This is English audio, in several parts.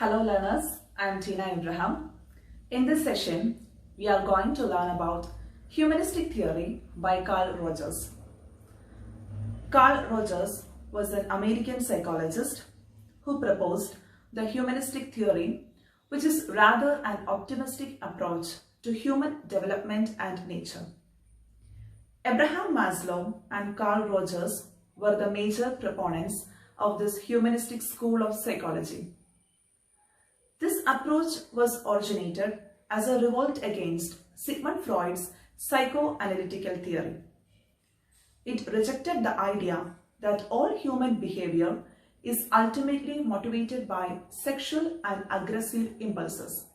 Hello learners, I am Tina Abraham. In this session, we are going to learn about Humanistic Theory by Carl Rogers. Carl Rogers was an American psychologist who proposed the Humanistic Theory, which is rather an optimistic approach to human development and nature. Abraham Maslow and Carl Rogers were the major proponents of this humanistic school of psychology. This approach was originated as a revolt against Sigmund Freud's psychoanalytical theory. It rejected the idea that all human behavior is ultimately motivated by sexual and aggressive impulses.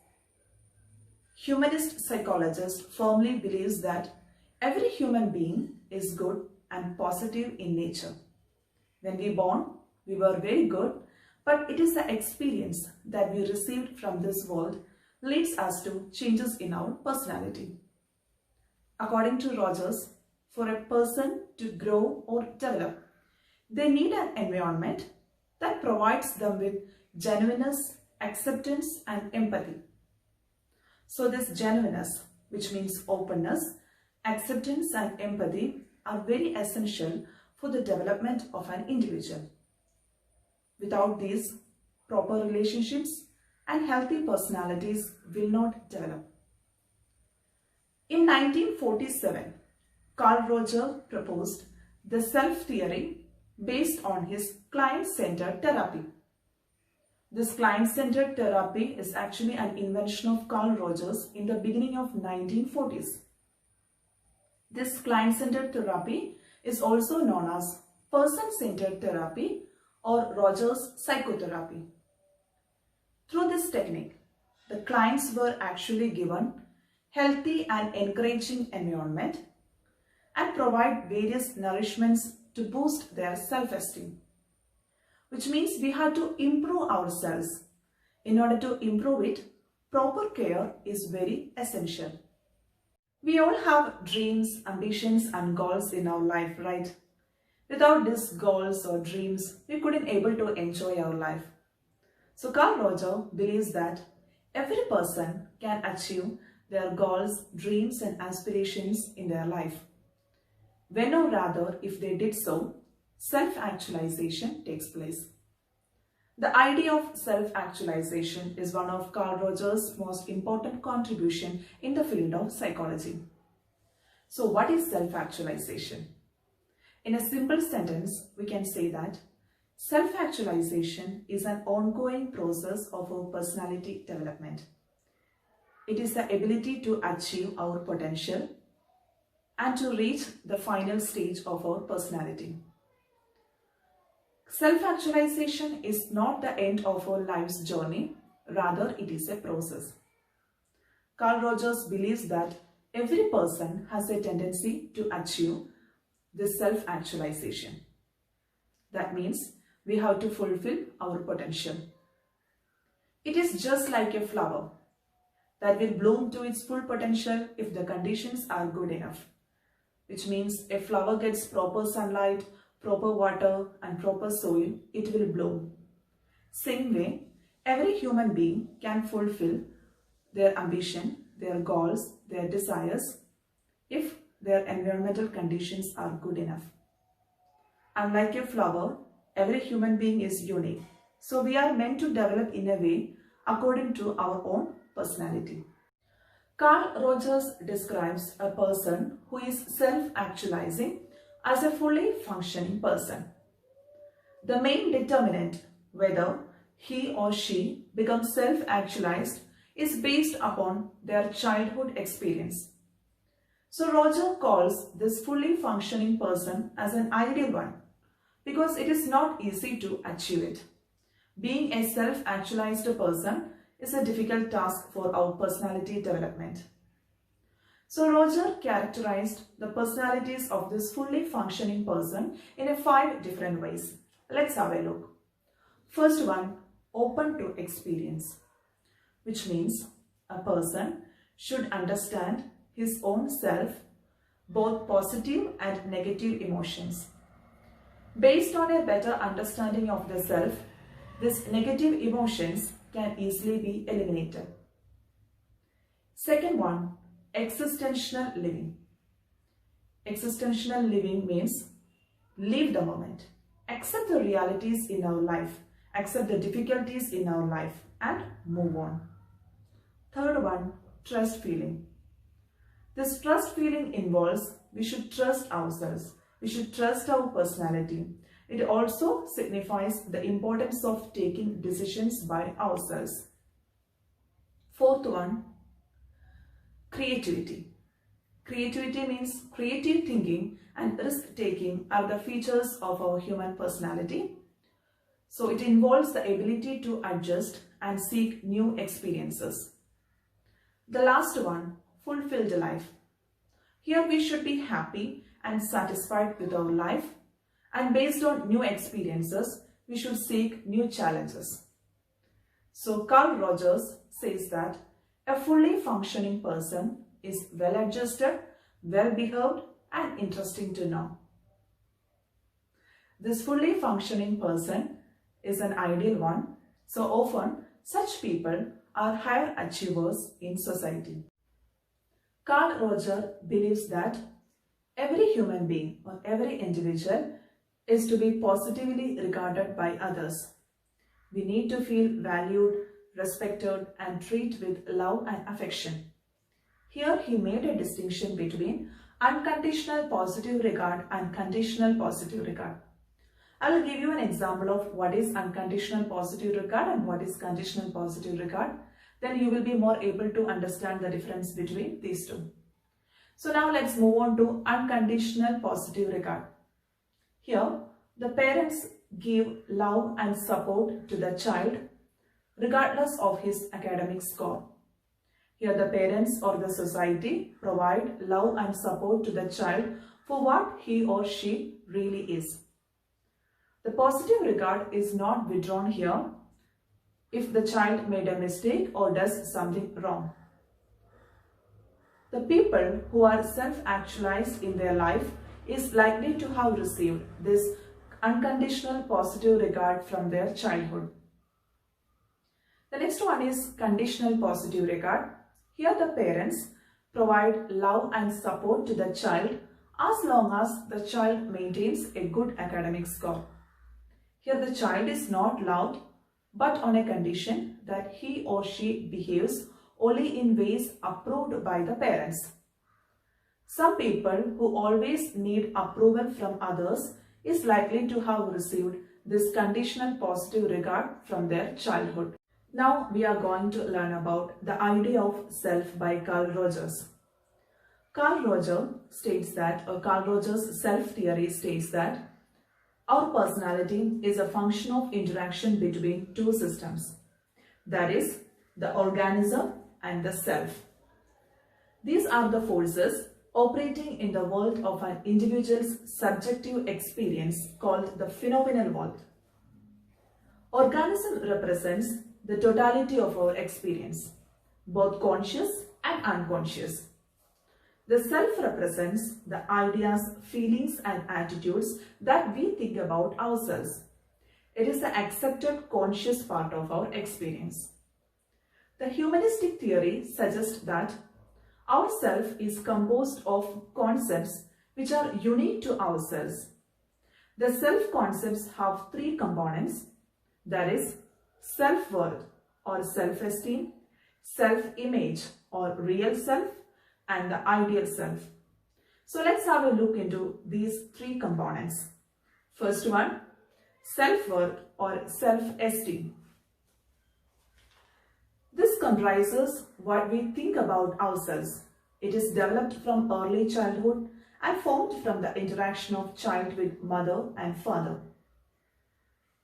Humanist psychologist firmly believes that every human being is good and positive in nature. When we were born, we were very good, but it is the experience that we received from this world leads us to changes in our personality. According to Rogers, for a person to grow or develop, they need an environment that provides them with genuineness, acceptance and empathy. So this genuineness, which means openness, acceptance and empathy are very essential for the development of an individual. Without these, proper relationships and healthy personalities will not develop. In 1947, Carl Rogers proposed the self-theory based on his client-centered therapy. This client-centered therapy is actually an invention of Carl Rogers in the beginning of 1940s. This client-centered therapy is also known as person-centered therapy or Rogers psychotherapy. Through this technique, the clients were actually given healthy and encouraging environment and provide various nourishments to boost their self-esteem, which means we have to improve ourselves. In order to improve it, proper care is very essential. We all have dreams, ambitions and goals in our life, right? Without these goals or dreams, we couldn't able to enjoy our life. So Carl Rogers believes that every person can achieve their goals, dreams and aspirations in their life. When or rather, if they did so, self-actualization takes place. The idea of self-actualization is one of Carl Rogers' most important contribution in the field of psychology. So what is self-actualization? In a simple sentence, we can say that self-actualization is an ongoing process of our personality development. It is the ability to achieve our potential and to reach the final stage of our personality. Self-actualization is not the end of our life's journey, rather it is a process. Carl Rogers believes that every person has a tendency to achieve this self-actualization. That means we have to fulfill our potential. It is just like a flower that will bloom to its full potential if the conditions are good enough, which means if flower gets proper sunlight, proper water and proper soil, it will bloom. Same way, every human being can fulfill their ambition, their goals, their desires if their environmental conditions are good enough. Unlike a flower, every human being is unique. So we are meant to develop in a way according to our own personality. Carl Rogers describes a person who is self-actualizing as a fully functioning person. The main determinant whether he or she becomes self-actualized is based upon their childhood experience. So Rogers calls this fully functioning person as an ideal one because it is not easy to achieve it. Being a self-actualized person is a difficult task for our personality development. So Rogers characterized the personalities of this fully functioning person in 5 different ways. Let's have a look. First one, open to experience, which means a person should understand his own self, both positive and negative emotions. Based on a better understanding of the self, These negative emotions can easily be eliminated. Second one, existential living. Existential living means live the moment, accept the realities in our life, accept the difficulties in our life and move on. Third one, trust feeling. This trust feeling involves we should trust ourselves, we should trust our personality. It also signifies the importance of taking decisions by ourselves. Fourth one, creativity. Creativity means creative thinking and risk-taking are the features of our human personality. So it involves the ability to adjust and seek new experiences. The last one, fulfilled life. Here we should be happy and satisfied with our life, and based on new experiences, we should seek new challenges. So Carl Rogers says that a fully functioning person is well-adjusted, well-behaved and interesting to know. This fully functioning person is an ideal one, so often such people are higher achievers in society. Carl Rogers believes that every human being or every individual is to be positively regarded by others. We need to feel valued, respected and treated with love and affection. Here he made a distinction between unconditional positive regard and conditional positive regard. I will give you an example of what is unconditional positive regard and what is conditional positive regard. Then you will be more able to understand the difference between these two. So now let's move on to unconditional positive regard. Here the parents give love and support to the child regardless of his academic score. Here the parents or the society provide love and support to the child for what he or she really is. The positive regard is not withdrawn here if the child made a mistake or does something wrong. The people who are self-actualized in their life is likely to have received this unconditional positive regard from their childhood. The next one is conditional positive regard. Here the parents provide love and support to the child as long as the child maintains a good academic score. Here the child is not loved but on a condition that he or she behaves only in ways approved by the parents. Some people who always need approval from others is likely to have received this conditional positive regard from their childhood. Now we are going to learn about the idea of self by Carl Rogers. Carl Rogers' self-theory states that our personality is a function of interaction between two systems, that is, the organism and the self. These are the forces operating in the world of an individual's subjective experience called the phenomenal world. Organism represents the totality of our experience, both conscious and unconscious. The self represents the ideas, feelings and attitudes that we think about ourselves. It is the accepted conscious part of our experience. The humanistic theory suggests that our self is composed of concepts which are unique to ourselves. The self concepts have three components, that is, self-worth or self-esteem, self-image or real self, and the ideal self. So let's have a look into these three components. First one, self-worth or self-esteem. This comprises what we think about ourselves. It is developed from early childhood and formed from the interaction of child with mother and father.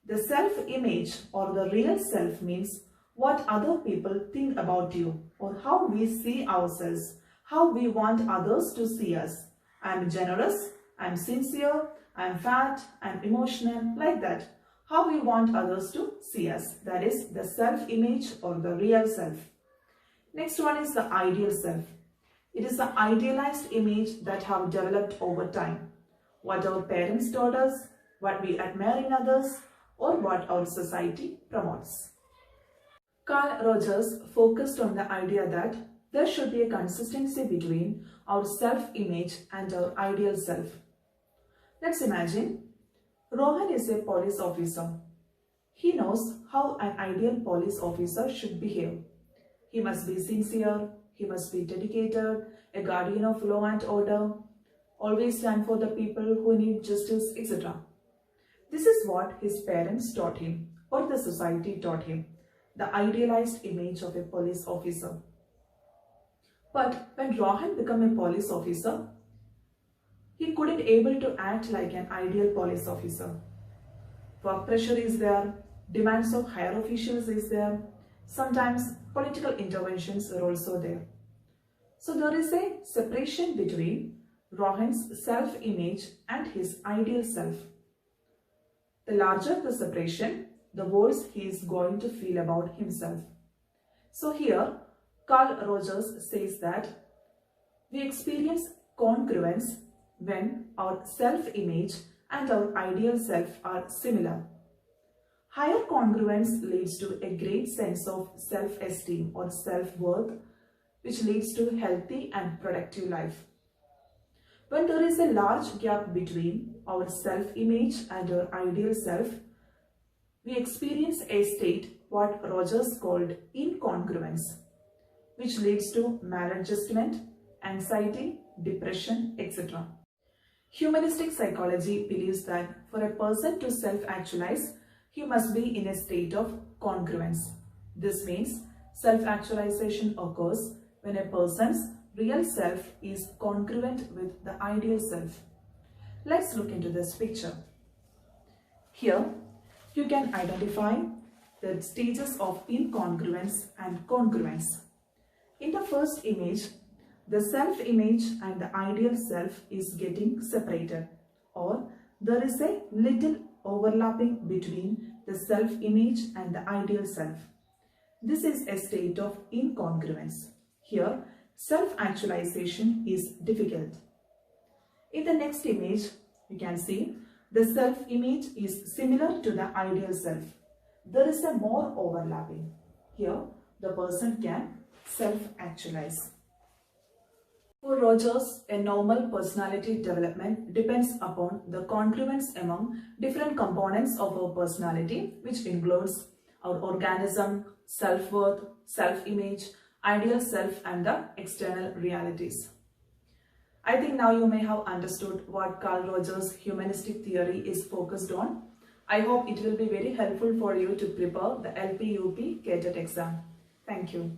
The self-image or the real self means what other people think about you or how we see ourselves, how we want others to see us. I'm generous, I'm sincere, I'm fat, I'm emotional, like that. How we want others to see us. That is the self-image or the real self. Next one is the ideal self. It is the idealized image that have developed over time. What our parents taught us, what we admire in others, or what our society promotes. Carl Rogers focused on the idea that there should be a consistency between our self-image and our ideal self. Let's imagine Rohan is a police officer. He knows how an ideal police officer should behave. He must be sincere, he must be dedicated, a guardian of law and order, always stand for the people who need justice, etc. This is what his parents taught him, or the society taught him, the idealized image of a police officer. But when Rohan became a police officer, he couldn't able to act like an ideal police officer. Work pressure is there, demands of higher officials is there, sometimes political interventions are also there. So there is a separation between Rohan's self-image and his ideal self. The larger the separation, the worse he is going to feel about himself. So here, Carl Rogers says that we experience congruence when our self-image and our ideal self are similar. Higher congruence leads to a great sense of self-esteem or self-worth, which leads to healthy and productive life. When there is a large gap between our self-image and our ideal self, we experience a state what Rogers called incongruence, which leads to maladjustment, anxiety, depression, etc. Humanistic psychology believes that for a person to self-actualize, he must be in a state of congruence. This means self-actualization occurs when a person's real self is congruent with the ideal self. Let's look into this picture. Here, you can identify the stages of incongruence and congruence. In the first image, the self-image and the ideal self is getting separated, or there is a little overlapping between the self-image and the ideal self. This is a state of incongruence. Here, self-actualization is difficult. In the next image, you can see the self-image is similar to the ideal self. There is a more overlapping. Here, the person can self-actualize. For Rogers, a normal personality development depends upon the congruence among different components of our personality, which includes our organism, self-worth, self-image, ideal self, and the external realities. I think now you may have understood what Carl Rogers' humanistic theory is focused on. I hope it will be very helpful for you to prepare the LPUP cadet exam. Thank you.